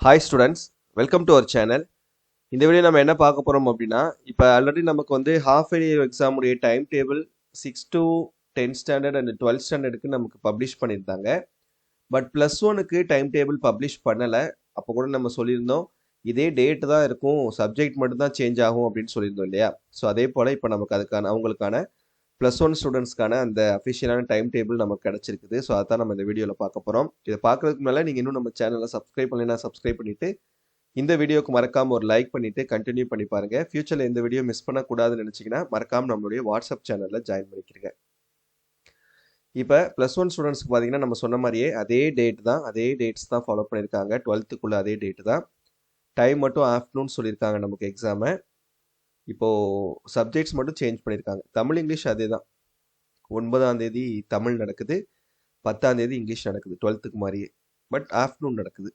Hi students, welcome to our channel. இந்த video நம்ம என்ன பார்க்க போகிறோம் அப்படின்னா, இப்போ ஆல்ரெடி நமக்கு வந்து ஹாஃப் இயர் எக்ஸாமுடைய time table 6 to 10 standard and 12 ஸ்டாண்டர்டுக்கு நமக்கு பப்ளிஷ் பண்ணியிருந்தாங்க. பட் +1க்கு டைம் டேபிள் பப்ளிஷ் பண்ணலை. அப்போ கூட நம்ம சொல்லியிருந்தோம் இதே டேட்டு தான் இருக்கும், சப்ஜெக்ட் மட்டும் தான் சேஞ்ச் ஆகும் அப்படின்னு சொல்லியிருந்தோம் இல்லையா? ஸோ அதே போல் இப்போ நமக்கு அவங்களுக்கான +1 ஸ்டூடெண்ட்ஸ்க்கான அந்த அஃபிஷியலான டைம் டேபிள் நமக்கு கிடச்சிருக்குது. ஸோ அதான் நம்ம இந்த வீடியோவில் பார்க்க போகிறோம். இதை பார்க்குறதுக்கு முன்னாடி நீங்கள் இன்னும் நம்ம சேனலை சப்ஸ்கிரைப் பண்ணலைன்னா சப்ஸ்கிரைப் பண்ணிவிட்டு இந்த வீடியோக்கு மறக்காமல் ஒரு லைக் பண்ணிவிட்டு கண்டினியூ பண்ணி பாருங்கள். ஃபியூச்சரில் இந்த வீடியோ மிஸ் பண்ணக்கூடாதுன்னு நினச்சிங்கன்னா மறக்காமல் நம்மளுடைய வாட்ஸ்அப் சேனலில் ஜாயின் பண்ணிக்கிறீங்க. இப்போ +1 ஸ்டூடெண்ட்ஸ்க்கு பார்த்தீங்கன்னா நம்ம சொன்ன மாதிரியே அதே டேட்ஸ் தான் ஃபாலோ பண்ணியிருக்காங்க. 12th அதே டேட்டு தான். டைம் மட்டும் ஆஃப்டர்நூன் சொல்லியிருக்காங்க நமக்கு எக்ஸாமை. இப்போது சப்ஜெக்ட்ஸ் மட்டும் சேஞ்ச் பண்ணியிருக்காங்க. தமிழ் இங்கிலீஷ் அதே தான். 9ஆம் தேதி தமிழ் நடக்குது, 10ஆம் தேதி இங்கிலீஷ் நடக்குது 12th மாதிரியே. பட் ஆஃப்டர்நூன் நடக்குது.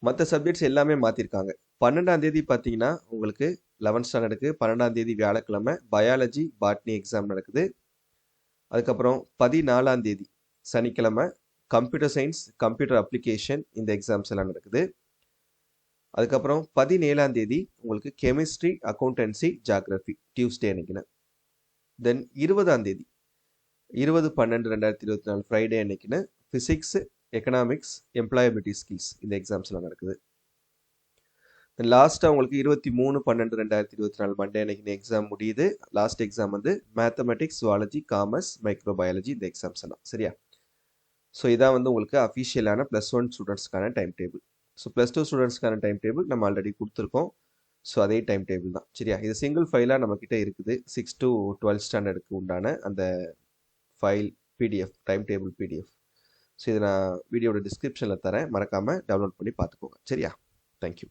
மற்ற சப்ஜெக்ட்ஸ் எல்லாமே மாற்றிருக்காங்க. 12ஆம் தேதி பார்த்தீங்கன்னா உங்களுக்கு 11th ஸ்டாண்டர்டுக்கு 12ஆம் தேதி வியாழக்கிழமை பயாலஜி பாட்னி எக்ஸாம் நடக்குது. அதுக்கப்புறம் 14ஆம் தேதி சனிக்கிழமை கம்ப்யூட்டர் சயின்ஸ் கம்ப்யூட்டர் அப்ளிகேஷன் இந்த எக்ஸாம்ஸ் எல்லாம் நடக்குது. அதுக்கப்புறம் 17ஆம் தேதி உங்களுக்கு கெமிஸ்ட்ரி அக்கௌண்டன்சி ஜாகிரபி டியூஸ்டே அன்னைக்குன்னு. தென் 20ஆம் தேதி 20/12/2024 ஃப்ரைடே அன்னைக்குன்னு ஃபிசிக்ஸ் எக்கனாமிக்ஸ் எம்ப்ளாயபிலிட்டி ஸ்கில்ஸ் இந்த எக்ஸாம்ஸ்லாம் நடக்குது. தென் லாஸ்ட்டாக உங்களுக்கு 23/12/2024 மண்டே அன்னைக்கு எக்ஸாம் முடியுது. லாஸ்ட் எக்ஸாம் வந்து மேத்தமெட்டிக்ஸ் ஜுவாலஜி காமர்ஸ் மைக்ரோபயாலஜி இந்த எக்ஸாம்ஸ் எல்லாம் சரியா. ஸோ இதான் வந்து உங்களுக்கு அஃபிஷியலான +1 ஸ்டூடெண்ட்ஸ்க்கான டைம் டேபிள். ஸோ +2 ஸ்டூடெண்ட்ஸ்க்கான டைம் டேபிள் நம்ம ஆல்ரெடி கொடுத்துருக்கோம். ஸோ அதே டைம் டேபிள் தான் சரியா. இது சிங்கிள் ஃபைலாக நம்மக்கிட்ட இருக்குது. 6 to 12 ஸ்டாண்டர்டுக்கு உண்டான அந்த file PDF time table PDF. So இதை நான் வீடியோட டிஸ்கிரிப்ஷனில் தரேன், மறக்காமல் டவுன்லோட் பண்ணி பார்த்துக்கோங்க சரியா. தேங்க்யூ.